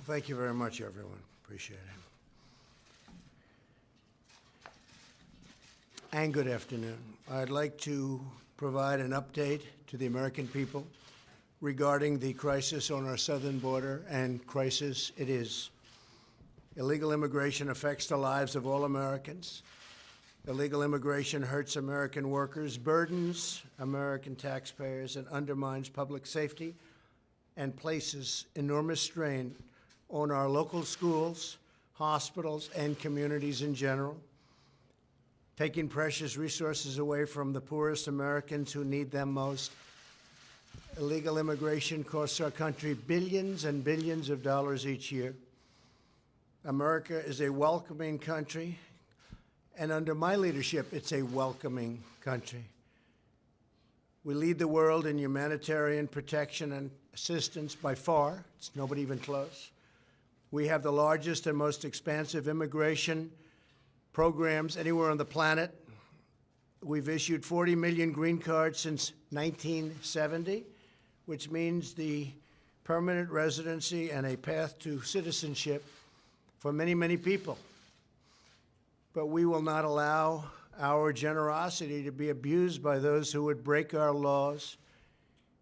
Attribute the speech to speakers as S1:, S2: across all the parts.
S1: Thank you very much, everyone. Appreciate it. And good afternoon. I'd like to provide an update to the American people regarding the crisis on our southern border, and crisis it is. Illegal immigration affects the lives of all Americans. Illegal immigration hurts American workers, burdens American taxpayers, and undermines public safety and places enormous strain on our local schools, hospitals, and communities in general, taking precious resources away from the poorest Americans who need them most. Illegal immigration costs our country billions and billions of dollars each year. America is a welcoming country, and under my leadership, it's a welcoming country. We lead the world in humanitarian protection and assistance by far. It's nobody even close. We have the largest and most expansive immigration programs anywhere on the planet. We've issued 40 million green cards since 1970, which means the permanent residency and a path to citizenship for many, many people. But we will not allow our generosity to be abused by those who would break our laws,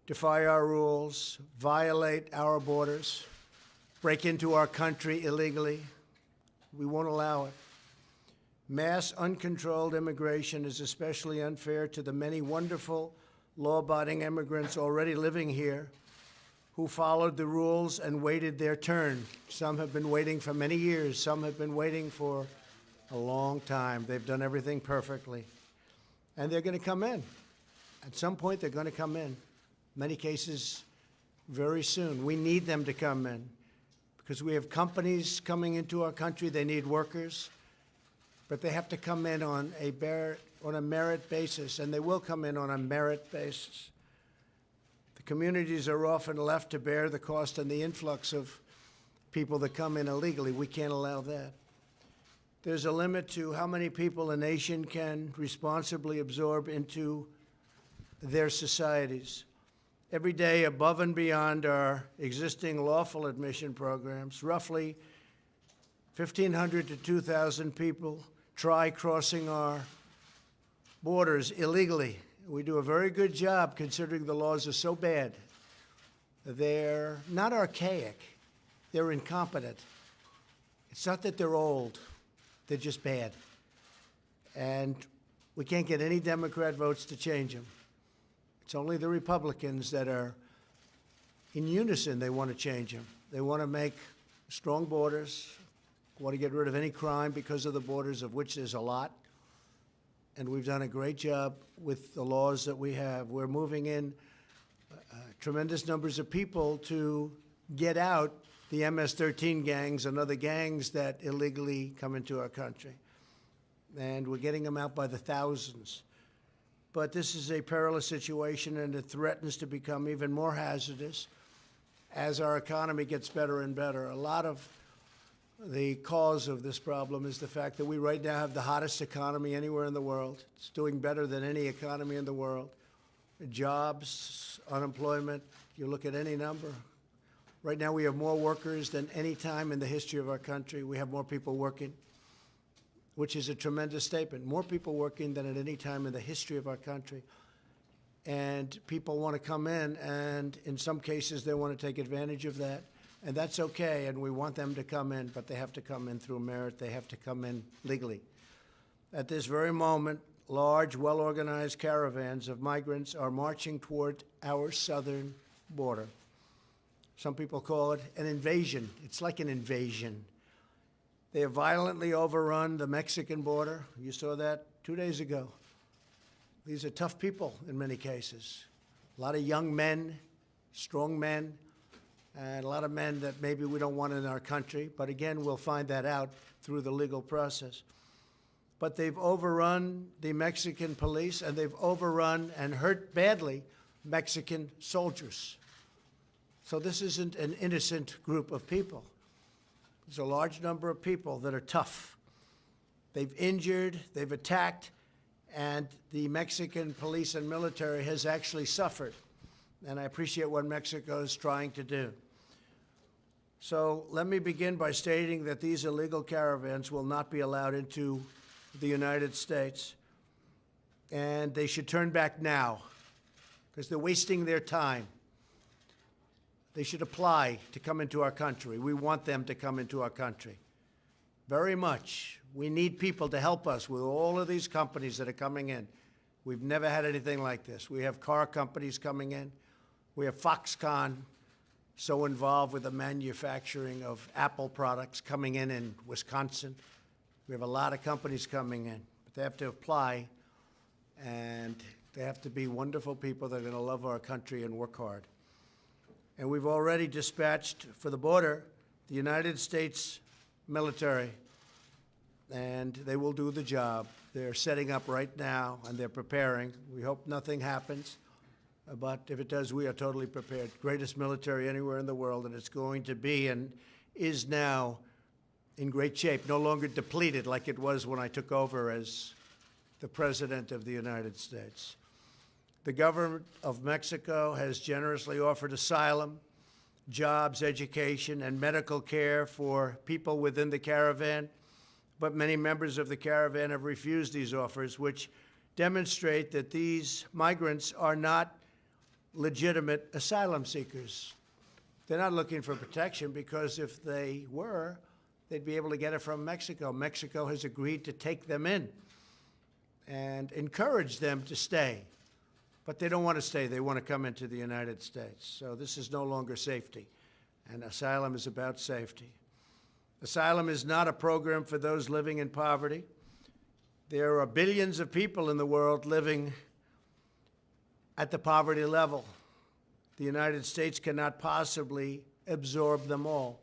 S1: defy our rules, violate our borders, break into our country illegally. We won't allow it. Mass, uncontrolled immigration is especially unfair to the many wonderful, law-abiding immigrants already living here who followed the rules and waited their turn. Some have been waiting for many years. Some have been waiting for a long time. They've done everything perfectly. And they're going to come in. At some point, they're going to come in. Many cases, very soon. We need them to come in because we have companies coming into our country. They need workers, but they have to come in on a merit basis, and they will come in on a merit basis. The communities are often left to bear the cost and the influx of people that come in illegally. We can't allow that. There's a limit to how many people a nation can responsibly absorb into their societies. Every day, above and beyond our existing lawful admission programs, roughly 1,500 to 2,000 people try crossing our borders illegally. We do a very good job considering the laws are so bad. They're not archaic, they're incompetent. It's not that they're old. They're just bad. And we can't get any Democrat votes to change them. It's only the Republicans that are in unison. They want to change them. They want to make strong borders, want to get rid of any crime because of the borders, of which there's a lot. And we've done a great job with the laws that we have. We're moving in tremendous numbers of people to get out the MS-13 gangs and other gangs that illegally come into our country. And we're getting them out by the thousands. But this is a perilous situation, and it threatens to become even more hazardous as our economy gets better and better. A lot of the cause of this problem is the fact that we right now have the hottest economy anywhere in the world. It's doing better than any economy in the world. Jobs, unemployment, you look at any number. Right now, we have more workers than any time in the history of our country. We have more people working, which is a tremendous statement. More people working than at any time in the history of our country. And people want to come in, and in some cases, they want to take advantage of that. And that's okay, and we want them to come in, but they have to come in through merit. They have to come in legally. At this very moment, large, well-organized caravans of migrants are marching toward our southern border. Some people call it an invasion. It's like an invasion. They have violently overrun the Mexican border. You saw that 2 days ago. These are tough people in many cases. A lot of young men, strong men, and a lot of men that maybe we don't want in our country. But again, we'll find that out through the legal process. But they've overrun the Mexican police, and they've overrun and hurt badly Mexican soldiers. So this isn't an innocent group of people. There's a large number of people that are tough. They've injured, they've attacked, and the Mexican police and military has actually suffered. And I appreciate what Mexico is trying to do. So let me begin by stating that these illegal caravans will not be allowed into the United States, and they should turn back now because they're wasting their time. They should apply to come into our country. We want them to come into our country very much. We need people to help us with all of these companies that are coming in. We've never had anything like this. We have car companies coming in. We have Foxconn, so involved with the manufacturing of Apple products, coming in Wisconsin. We have a lot of companies coming in, but they have to apply, and they have to be wonderful people that are going to love our country and work hard. And we've already dispatched for the border the United States military, and they will do the job. They're setting up right now, and they're preparing. We hope nothing happens, but if it does, we are totally prepared. Greatest military anywhere in the world, and it's going to be and is now in great shape, no longer depleted like it was when I took over as the President of the United States. The government of Mexico has generously offered asylum, jobs, education, and medical care for people within the caravan, but many members of the caravan have refused these offers, which demonstrate that these migrants are not legitimate asylum seekers. They're not looking for protection because if they were, they'd be able to get it from Mexico. Mexico has agreed to take them in and encourage them to stay. But they don't want to stay. They want to come into the United States. So this is no longer safety, and asylum is about safety. Asylum is not a program for those living in poverty. There are billions of people in the world living at the poverty level. The United States cannot possibly absorb them all.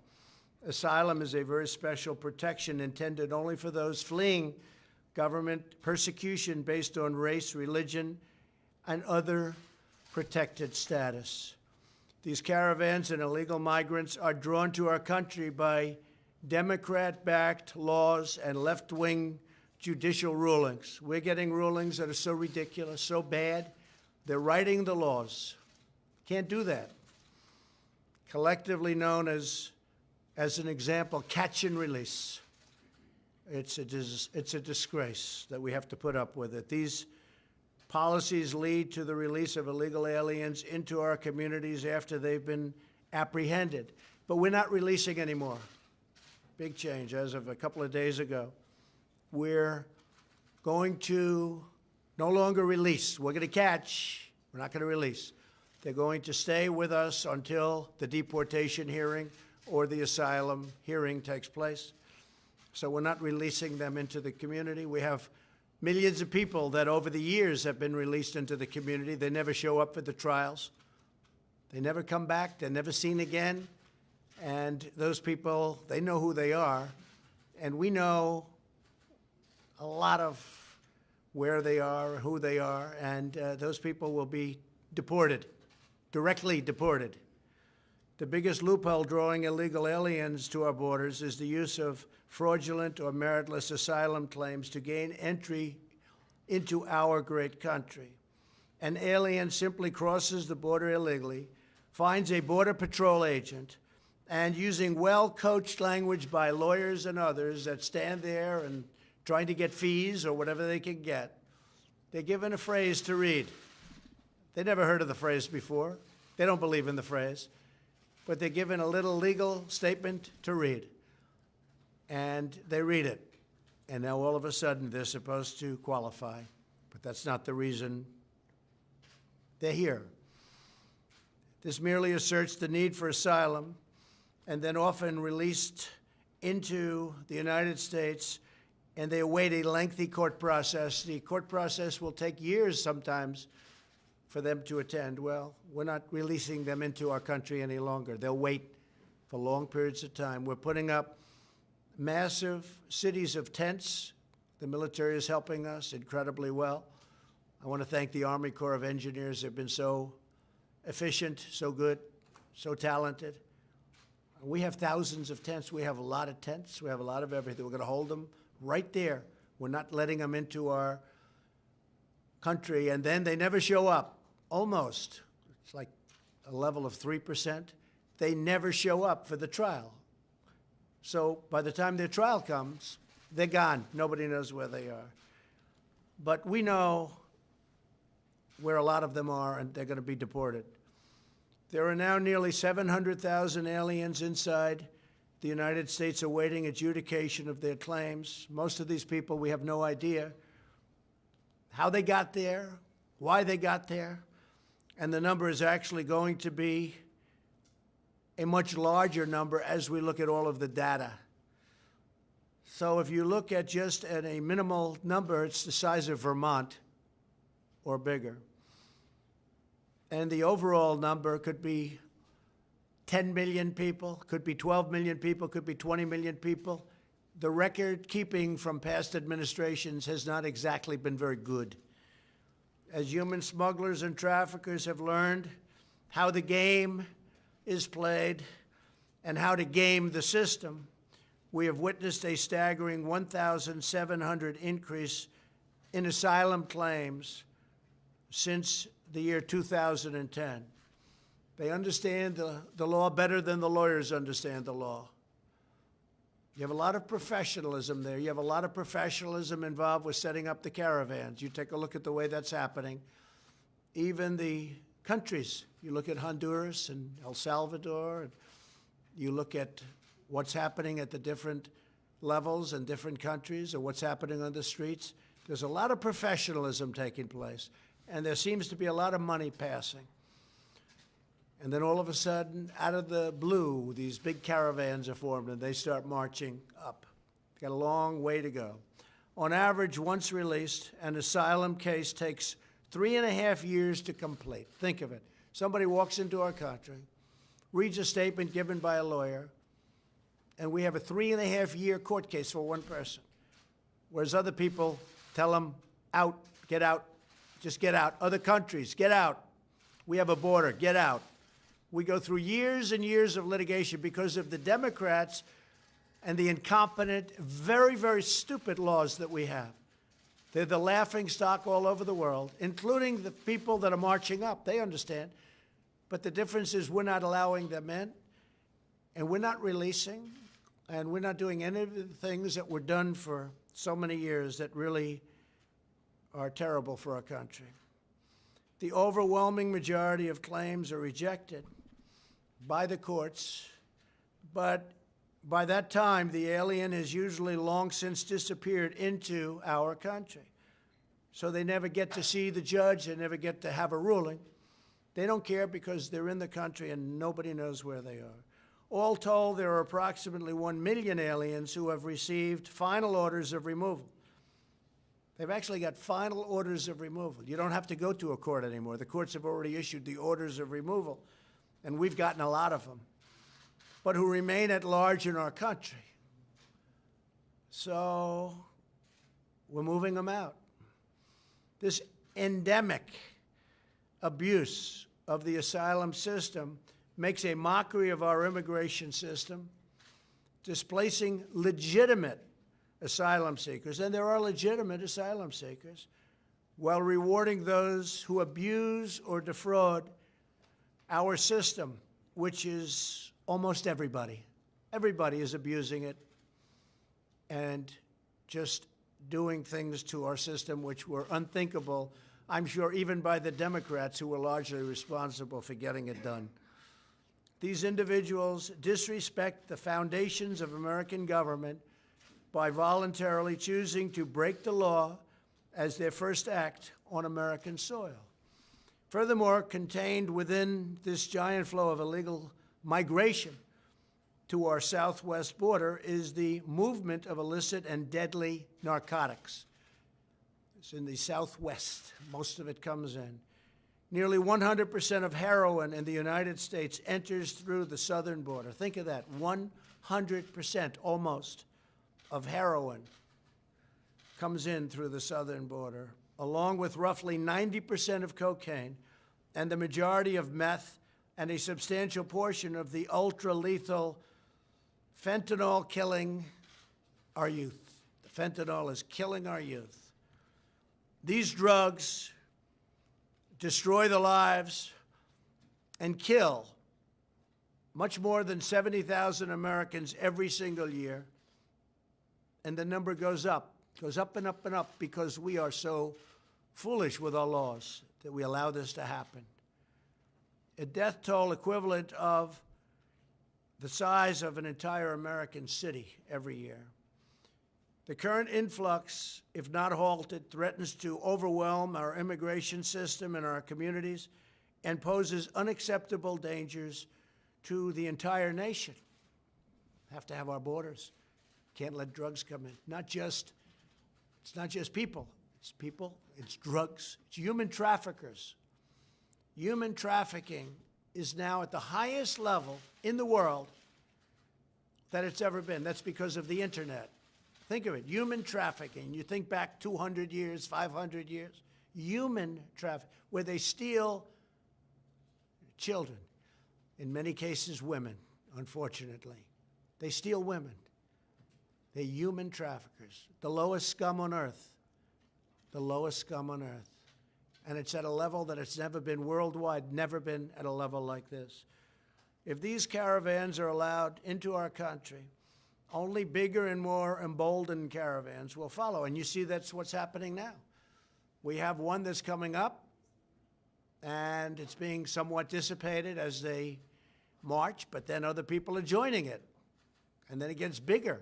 S1: Asylum is a very special protection intended only for those fleeing government persecution based on race, religion, and other protected status. These caravans and illegal migrants are drawn to our country by Democrat-backed laws and left-wing judicial rulings. We're getting rulings that are so ridiculous, so bad, they're writing the laws. Can't do that. Collectively known as an example, catch and release. It's a disgrace that we have to put up with it. These policies lead to the release of illegal aliens into our communities after they've been apprehended. But we're not releasing anymore. Big change as of a couple of days ago. We're going to no longer release. We're going to catch. We're not going to release. They're going to stay with us until the deportation hearing or the asylum hearing takes place. So we're not releasing them into the community. We have millions of people that over the years have been released into the community. They never show up for the trials. They never come back. They're never seen again. And those people, they know who they are. And we know a lot of where they are, who they are, and those people will be deported, directly deported. The biggest loophole drawing illegal aliens to our borders is the use of fraudulent or meritless asylum claims to gain entry into our great country. An alien simply crosses the border illegally, finds a Border Patrol agent, and using well-coached language by lawyers and others that stand there and trying to get fees or whatever they can get, they're given a phrase to read. They never heard of the phrase before. They don't believe in the phrase. But they're given a little legal statement to read. And they read it. And now all of a sudden they're supposed to qualify. But that's not the reason they're here. This merely asserts the need for asylum and then often released into the United States, and they await a lengthy court process. The court process will take years sometimes for them to attend. Well, we're not releasing them into our country any longer. They'll wait for long periods of time. We're putting up massive cities of tents. The military is helping us incredibly well. I want to thank the Army Corps of Engineers. They've been so efficient, so good, so talented. We have thousands of tents. We have a lot of tents. We have a lot of everything. We're going to hold them right there. We're not letting them into our country, and then they never show up, almost. It's like a level of 3%. they never show up for the trial. So by the time their trial comes, they're gone. Nobody knows where they are. But we know where a lot of them are, and they're going to be deported. There are now nearly 700,000 aliens inside the United States awaiting adjudication of their claims. Most of these people, we have no idea how they got there, why they got there, and the number is actually going to be a much larger number as we look at all of the data. So if you look at just at a minimal number, it's the size of Vermont or bigger. And the overall number could be 10 million people, could be 12 million people, could be 20 million people. The record keeping from past administrations has not exactly been very good. As human smugglers and traffickers have learned how the game is played and how to game the system, we have witnessed a staggering 1,700 increase in asylum claims since the year 2010. They understand the law better than the lawyers understand the law. You have a lot of professionalism there. You have a lot of professionalism involved with setting up the caravans. You take a look at the way that's happening. Even the countries, you look at Honduras and El Salvador, and you look at what's happening at the different levels in different countries or what's happening on the streets. There's a lot of professionalism taking place, and there seems to be a lot of money passing. And then all of a sudden, out of the blue, these big caravans are formed, and they start marching up. They've got a long way to go. On average, once released, an asylum case takes 3.5 years to complete. Think of it. Somebody walks into our country, reads a statement given by a lawyer, and we have a 3.5-year court case for one person, whereas other people tell them, out, get out, just get out. Other countries, get out. We have a border, get out. We go through years and years of litigation because of the Democrats and the incompetent, very, very stupid laws that we have. They're the laughingstock all over the world, including the people that are marching up. They understand. But the difference is we're not allowing them in, and we're not releasing, and we're not doing any of the things that were done for so many years that really are terrible for our country. The overwhelming majority of claims are rejected by the courts, but by that time, the alien has usually long since disappeared into our country. So they never get to see the judge, they never get to have a ruling. They don't care because they're in the country and nobody knows where they are. All told, there are approximately 1 million aliens who have received final orders of removal. They've actually got final orders of removal. You don't have to go to a court anymore. The courts have already issued the orders of removal, and we've gotten a lot of them, but who remain at large in our country. So we're moving them out. This endemic abuse of the asylum system makes a mockery of our immigration system, displacing legitimate asylum seekers, and there are legitimate asylum seekers, while rewarding those who abuse or defraud our system, which is almost everybody. Everybody is abusing it and just doing things to our system which were unthinkable, I'm sure, even by the Democrats, who were largely responsible for getting it done. These individuals disrespect the foundations of American government by voluntarily choosing to break the law as their first act on American soil. Furthermore, contained within this giant flow of illegal migration to our southwest border is the movement of illicit and deadly narcotics. It's in the southwest. Most of it comes in. Nearly 100% of heroin in the United States enters through the southern border. Think of that, 100% almost of heroin comes in through the southern border, along with roughly 90% of cocaine and the majority of meth and a substantial portion of the ultra-lethal fentanyl killing our youth. The fentanyl is killing our youth. These drugs destroy the lives and kill much more than 70,000 Americans every single year. And the number goes up and up and up because we are so foolish with our laws that we allow this to happen. A death toll equivalent of the size of an entire American city every year. The current influx, if not halted, threatens to overwhelm our immigration system and our communities and poses unacceptable dangers to the entire nation. Have to have our borders. Can't let drugs come in. It's not just people. It's people, it's drugs, it's human traffickers. Human trafficking is now at the highest level in the world that it's ever been. That's because of the internet. Think of it, human trafficking. You think back 200 years, 500 years. Human trafficking, where they steal children, in many cases women, unfortunately. They steal women. They're human traffickers, the lowest scum on earth. The lowest scum on earth. And it's at a level that it's never been worldwide, never been at a level like this. If these caravans are allowed into our country, only bigger and more emboldened caravans will follow. And you see that's what's happening now. We have one that's coming up, and it's being somewhat dissipated as they march, but then other people are joining it. And then it gets bigger.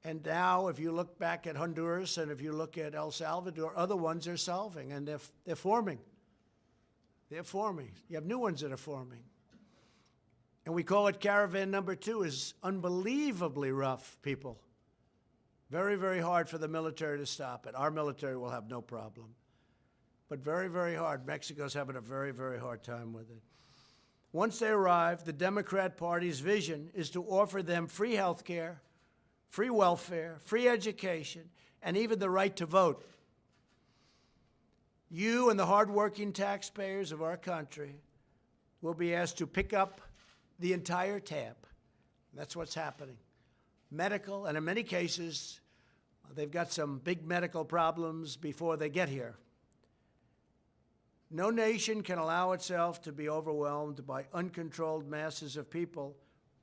S1: And now, if you look back at Honduras and if you look at El Salvador, other ones are solving, and they're forming. They're forming. You have new ones that are forming. And we call it Caravan number 2. Is unbelievably rough, people. Very, very hard for the military to stop it. Our military will have no problem. But very, very hard. Mexico's having a very, very hard time with it. Once they arrive, the Democrat Party's vision is to offer them free health care, free welfare, free education, and even the right to vote. You and the hardworking taxpayers of our country will be asked to pick up the entire tab. That's what's happening. Medical, and in many cases, they've got some big medical problems before they get here. No nation can allow itself to be overwhelmed by uncontrolled masses of people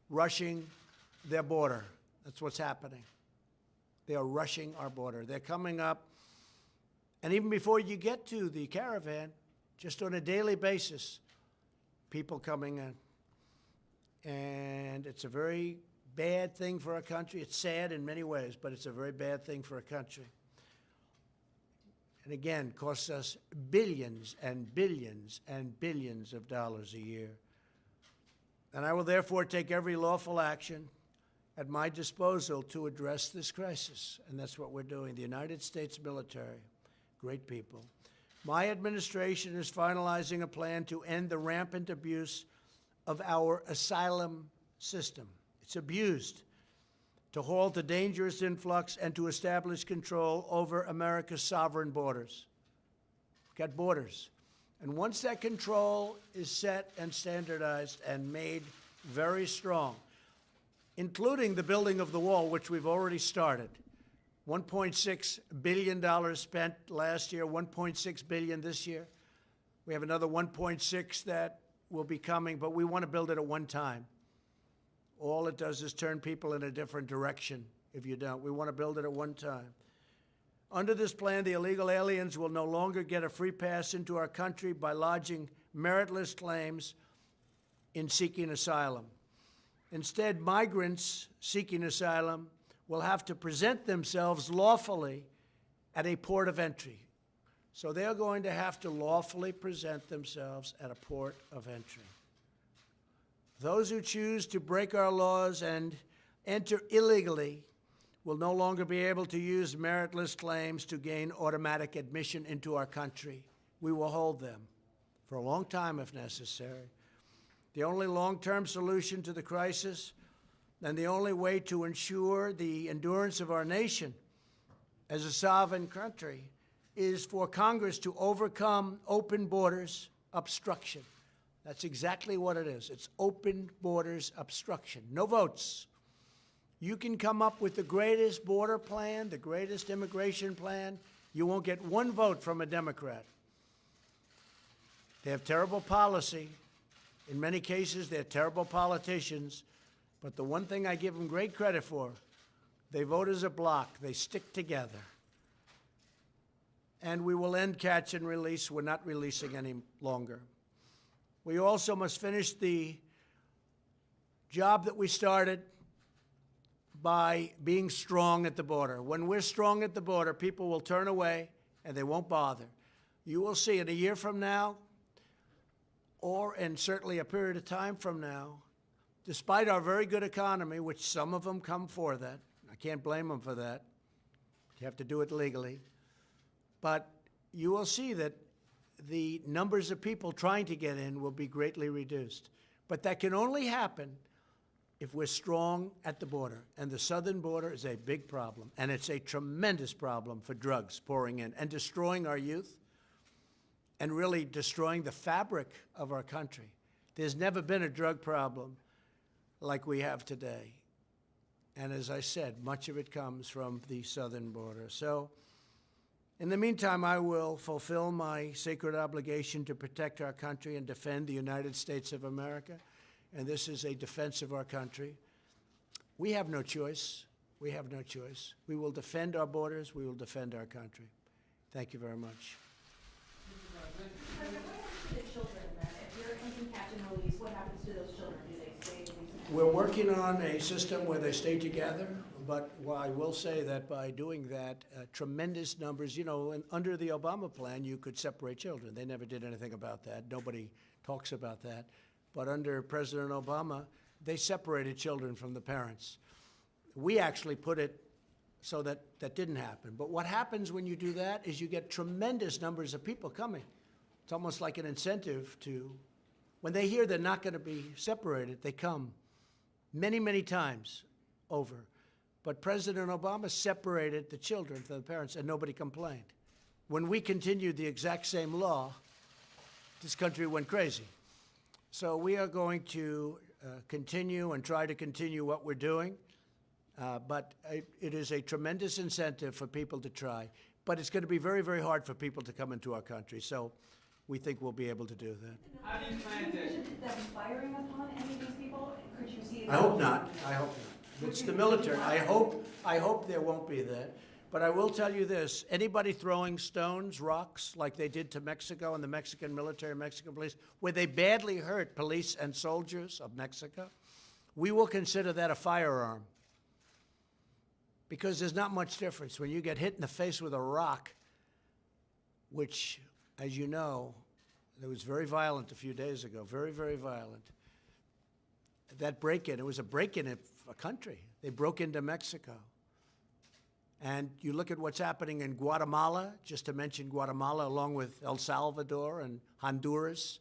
S1: rushing their border. That's what's happening. They are rushing our border. They're coming up. And even before you get to the caravan, just on a daily basis, people coming in. And it's a very bad thing for our country. It's sad in many ways, but it's a very bad thing for a country. And again, costs us billions and billions and billions of dollars a year. And I will therefore take every lawful action at my disposal to address this crisis. And that's what we're doing. The United States military, great people. My administration is finalizing a plan to end the rampant abuse of our asylum system. It's abused. To halt the dangerous influx and to establish control over America's sovereign borders. We've got borders. And once that control is set and standardized and made very strong, including the building of the wall, which we've already started. $1.6 billion spent last year, $1.6 billion this year. We have another 1.6 that will be coming, but we want to build it at one time. All it does is turn people in a different direction if you don't. We want to build it at one time. Under this plan, the illegal aliens will no longer get a free pass into our country by lodging meritless claims in seeking asylum. Instead, migrants seeking asylum will have to present themselves lawfully at a port of entry. So they're going to have to lawfully present themselves at a port of entry. Those who choose to break our laws and enter illegally will no longer be able to use meritless claims to gain automatic admission into our country. We will hold them for a long time if necessary. The only long-term solution to the crisis and the only way to ensure the endurance of our nation as a sovereign country is for Congress to overcome open borders obstruction. That's exactly what it is. It's open borders obstruction. No votes. You can come up with the greatest border plan, the greatest immigration plan. You won't get one vote from a Democrat. They have terrible policy, In many cases, they're terrible politicians, but the one thing I give them great credit for, they vote as a bloc. They stick together. And we will end catch and release. We're not releasing any longer. We also must finish the job that we started by being strong at the border. When we're strong at the border, people will turn away and they won't bother. You will see in a year from now, or in certainly a period of time from now, despite our very good economy, which some of them come for that, I can't blame them for that. You have to do it legally. But you will see that the numbers of people trying to get in will be greatly reduced. But that can only happen if we're strong at the border. And the southern border is a big problem. And it's a tremendous problem for drugs pouring in and destroying our youth and really destroying the fabric of our country. There's never been a drug problem like we have today. And as I said, much of it comes from the southern border. So in the meantime, I will fulfill my sacred obligation to protect our country and defend the United States of America. And this is a defense of our country. We have no choice. We have no choice. We will defend our borders. We will defend our country. Thank you very much.
S2: What happens to the children then? If you're in catch and release, what happens to those children? Do they stay released?
S1: We're working on a system where they stay together, but I will say that by doing that, tremendous numbers, you know, under the Obama plan, you could separate children. They never did anything about that. Nobody talks about that. But under President Obama, they separated children from the parents. We actually put it so that that didn't happen. But what happens when you do that is you get tremendous numbers of people coming. It's almost like an incentive to, when they hear they're not going to be separated, they come many, many times over. But President Obama separated the children from the parents, and nobody complained. When we continued the exact same law, this country went crazy. So we are going to continue and try to continue what we're doing. But it is a tremendous incentive for people to try. But it's going to be very, very hard for people to come into our country. So we think we'll be able to do that.
S2: How do you plan to them firing upon any of these people? Could you see?
S1: I hope not. I hope not. It's the military. I hope there won't be that. But I will tell you this, anybody throwing stones, rocks, like they did to Mexico and the Mexican military, Mexican police, where they badly hurt police and soldiers of Mexico, we will consider that a firearm. Because there's not much difference. When you get hit in the face with a rock, which, as you know, it was very violent a few days ago, very, very violent. That break-in, it was a break-in of a country. They broke into Mexico. And you look at what's happening in Guatemala, just to mention Guatemala, along with El Salvador and Honduras.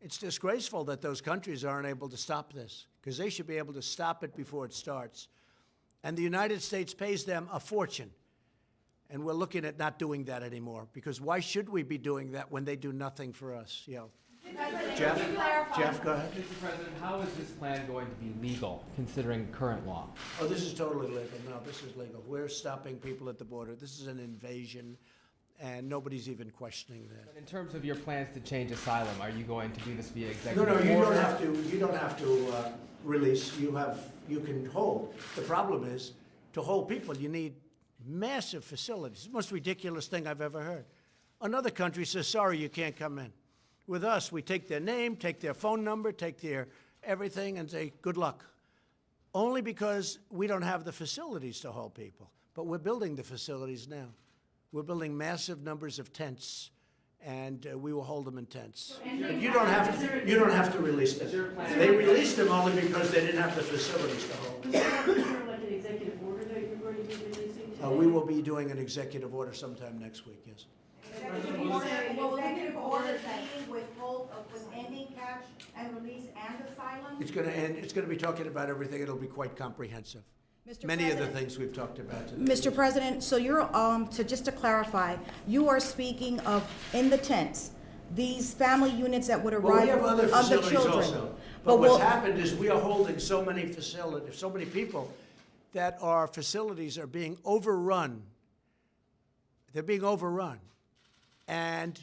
S1: It's disgraceful that those countries aren't able to stop this, because they should be able to stop it before it starts. And the United States pays them a fortune. And we're looking at not doing that anymore, because why should we be doing that when they do nothing for us? You know. Jeff, go ahead.
S3: Mr. President, how is this plan going to be legal, considering current law?
S1: Oh, this is totally legal. No, this is legal. We're stopping people at the border. This is an invasion, and nobody's even questioning that.
S3: But in terms of your plans to change asylum, are you going to do this via executive
S1: No,
S3: order?
S1: you don't have to release. You can hold. The problem is, to hold people, you need massive facilities. It's the most ridiculous thing I've ever heard. Another country says, sorry, you can't come in. With us, we take their name, take their phone number, take their everything, and say, good luck. Only because we don't have the facilities to hold people. But we're building the facilities now. We're building massive numbers of tents, and we will hold them in tents. But you don't have to release them. They released them only because they didn't have the facilities to hold them.
S2: Is there like an executive order that you're going to be releasing today?
S1: We will be doing an executive order sometime next week, yes.
S4: Executive order dealing with both with ending catch and release and asylum?
S1: It's going to end. It's going to be talking about everything. It'll be quite comprehensive. Many of the things we've talked about today.
S4: Mr. President, so you're just to clarify, you are speaking of in the tents, these family units that would arrive
S1: Well, we have other
S4: of the
S1: facilities
S4: children.
S1: also. But what's happened is we are holding so many facilities, so many people, that our facilities are being overrun. They're being overrun. And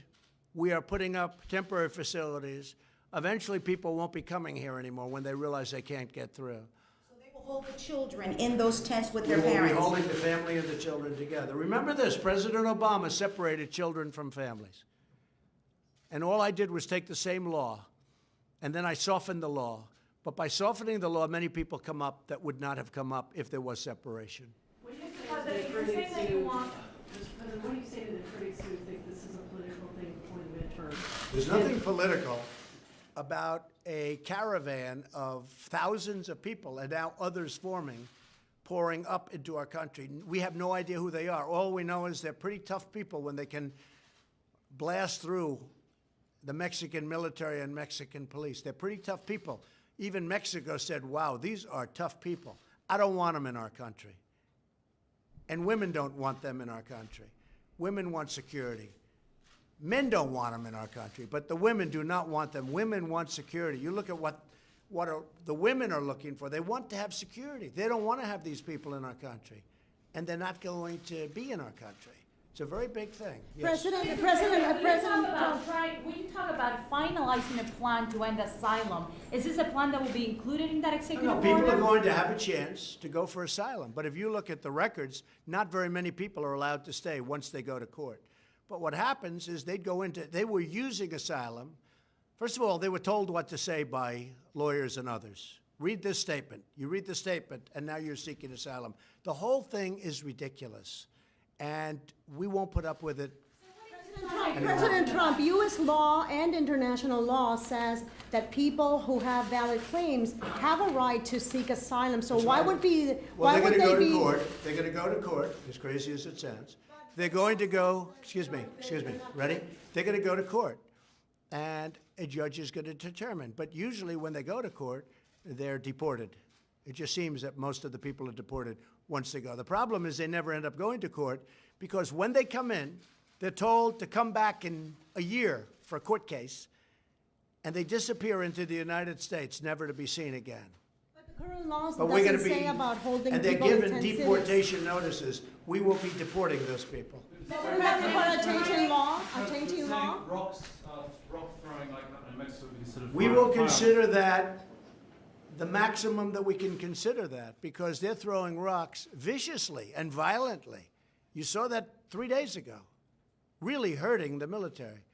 S1: we are putting up temporary facilities Eventually, people won't be coming here anymore when they realize they can't get through.
S4: So they will hold the children in those tents with their
S1: We will be
S4: parents.
S1: holding the family and the children together. Remember this, President Obama separated children from families. And all I did was take the same law, and then I softened the law. But by softening the law, many people come up that would not have come up if there was separation.
S2: What do you say to the critics who,
S5: Mr. President, what do you say to the critics who think this is a political thing before the midterm?
S1: There's nothing political about a caravan of thousands of people and now others forming, pouring up into our country. We have no idea who they are. All we know is they're pretty tough people when they can blast through the Mexican military and Mexican police. They're pretty tough people. Even Mexico said, wow, these are tough people. I don't want them in our country. And women don't want them in our country. Women want security. Men don't want them in our country, but the women do not want them. Women want security. You look at what the women are looking for. They want to have security. They don't want to have these people in our country, and they're not going to be in our country. It's a very big thing. Yes.
S2: when you talk about finalizing a plan to end asylum, is this a plan that will be included in that executive
S1: No,
S2: order?
S1: people are going to have a chance to go for asylum. But if you look at the records, not very many people are allowed to stay once they go to court. But what happens is they were using asylum. First of all, they were told what to say by lawyers and others. Read this statement. You read the statement, and now you're seeking asylum. The whole thing is ridiculous, and we won't put up with it.
S6: President Trump, U.S. law and international law says that people who have valid claims have a right to seek asylum. So why would
S1: Well,
S6: why
S1: they're
S6: would
S1: going to go
S6: they
S1: to
S6: be?
S1: court. They're going to go to court, as crazy as it sounds. They're going to go, excuse me, ready? They're going to go to court, and a judge is going to determine. But usually when they go to court, they're deported. It just seems that most of the people are deported once they go. The problem is they never end up going to court because when they come in, they're told to come back in a year for a court case, and they disappear into the United States, never to be seen again.
S6: But the current laws
S1: But we're going
S6: doesn't
S1: to be,
S6: say about holding
S1: and they're
S6: people in
S1: given
S6: 10 cities.
S1: deportation notices. We will be deporting those people.
S6: But we're not for a changing law, a changing law.
S7: Rocks, rock throwing like that in Mexico would be sort of.
S1: We will consider that the maximum that we can consider that because they're throwing rocks viciously and violently. You saw that 3 days ago, really hurting the military.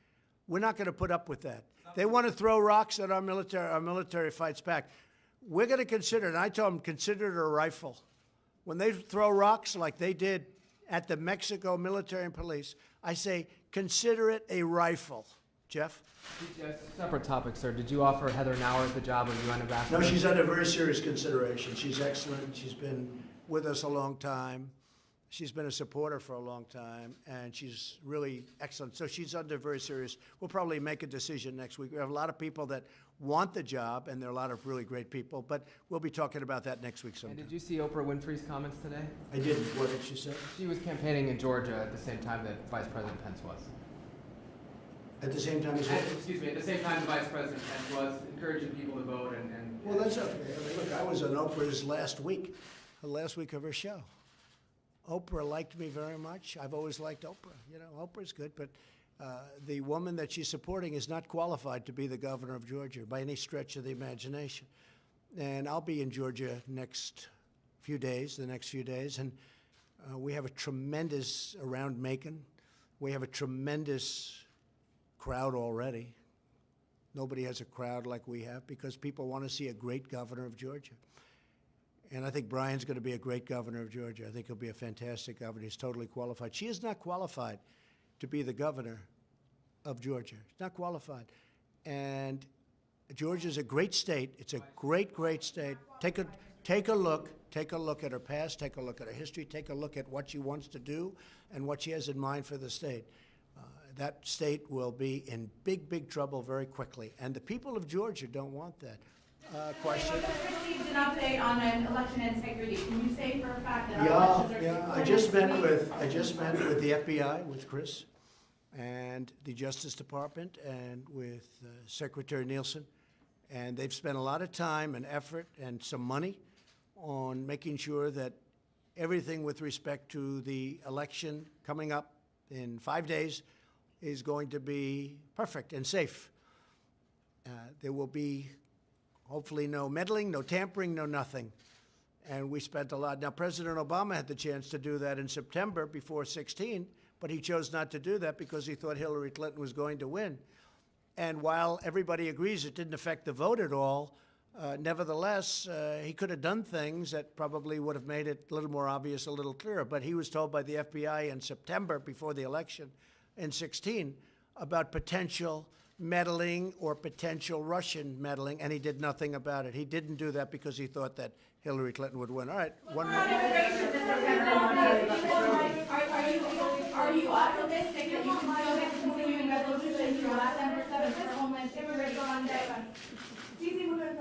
S1: We're not going to put up with that. They want to throw rocks at our military fights back. We're going to consider it, and I told them, consider it a rifle. When they throw rocks like they did at the Mexico military and police, I say, consider it a rifle. Jeff?
S3: Separate topic, sir. Did you offer Heather Nauert the job of UN ambassador?
S1: No, she's under very serious consideration. She's excellent. She's been with us a long time. She's been a supporter for a long time, and she's really excellent. So she's under very serious. We'll probably make a decision next week. We have a lot of people that want the job, and there are a lot of really great people, but we'll be talking about that next week
S3: And
S1: sometime.
S3: did you see Oprah Winfrey's comments today?
S1: I didn't. What did she say?
S3: She was campaigning in Georgia at the same time that Vice President Pence was.
S1: At the same time as well?
S3: Excuse me, at the same time the Vice President Pence was encouraging people to vote and
S1: Well, that's okay. I mean, look, I was on Oprah's last week, the last week of her show. Oprah liked me very much. I've always liked Oprah. You know, Oprah's good, but the woman that she's supporting is not qualified to be the governor of Georgia by any stretch of the imagination. And I'll be in Georgia the next few days, and we have a tremendous, around Macon, we have a tremendous crowd already. Nobody has a crowd like we have because people want to see a great governor of Georgia. And I think Brian's going to be a great governor of Georgia. I think he'll be a fantastic governor. He's totally qualified. She is not qualified to be the governor of Georgia. She's not qualified. And Georgia's a great state. It's a great, great state. Take a look at her past, take a look at her history, take a look at what she wants to do and what she has in mind for the state. That state will be in big, big trouble very quickly. And the people of Georgia don't want that. Question?
S2: Received an update on an election integrity. Can you say for a fact that our
S1: Yeah,
S2: elections are
S1: yeah. I just met with the FBI, with Chris, and the Justice Department, and with Secretary Nielsen, and they've spent a lot of time and effort and some money on making sure that everything with respect to the election coming up in 5 days is going to be perfect and safe. There will be hopefully no meddling, no tampering, no nothing. And we spent a lot. Now, President Obama had the chance to do that in September before 16, but he chose not to do that because he thought Hillary Clinton was going to win. And while everybody agrees it didn't affect the vote at all, nevertheless, he could have done things that probably would have made it a little more obvious, a little clearer. But he was told by the FBI in September, before the election in 16, about potential meddling or potential Russian meddling, and he did nothing about it. He didn't do that because he thought that Hillary Clinton would win. All right, one more.
S2: Are you optimistic that you can still get the continuing resolution through December 7th for Homeland Security?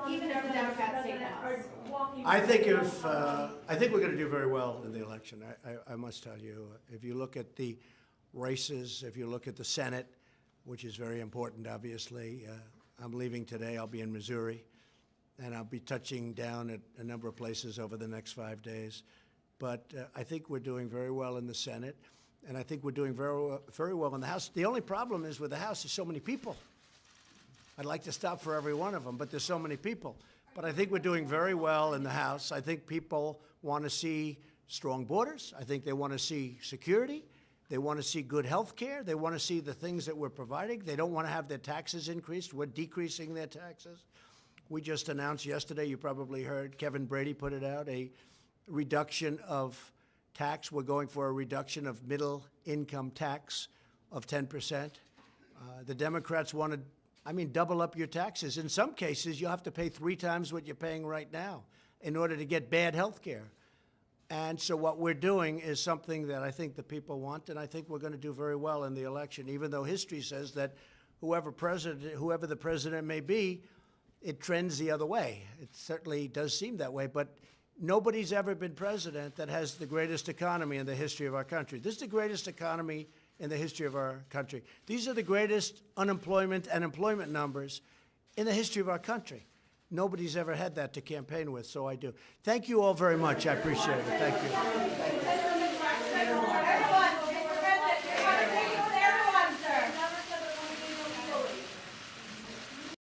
S2: Even if the Democrats take the House?
S1: I think we're going to do very well in the election. I must tell you, if you look at the races, if you look at the Senate, which is very important, obviously. I'm leaving today. I'll be in Missouri, and I'll be touching down at a number of places over the next 5 days. But I think we're doing very well in the Senate, and I think we're doing very well in the House. The only problem is with the House, there's so many people. I'd like to stop for every one of them, but there's so many people. But I think we're doing very well in the House. I think people want to see strong borders. I think they want to see security. They want to see good health care. They want to see the things that we're providing. They don't want to have their taxes increased. We're decreasing their taxes. We just announced yesterday, you probably heard, Kevin Brady put it out, a reduction of tax. We're going for a reduction of middle income tax of 10%. The Democrats want to, double up your taxes. In some cases, you have to pay 3 times what you're paying right now in order to get bad health care. And so what we're doing is something that I think the people want, and I think we're going to do very well in the election, even though history says that whoever the president may be, it trends the other way. It certainly does seem that way, but nobody's ever been president that has the greatest economy in the history of our country. This is the greatest economy in the history of our country. These are the greatest unemployment and employment numbers in the history of our country. Nobody's ever had that to campaign with, so I do. Thank you all very much. I appreciate it. Thank you.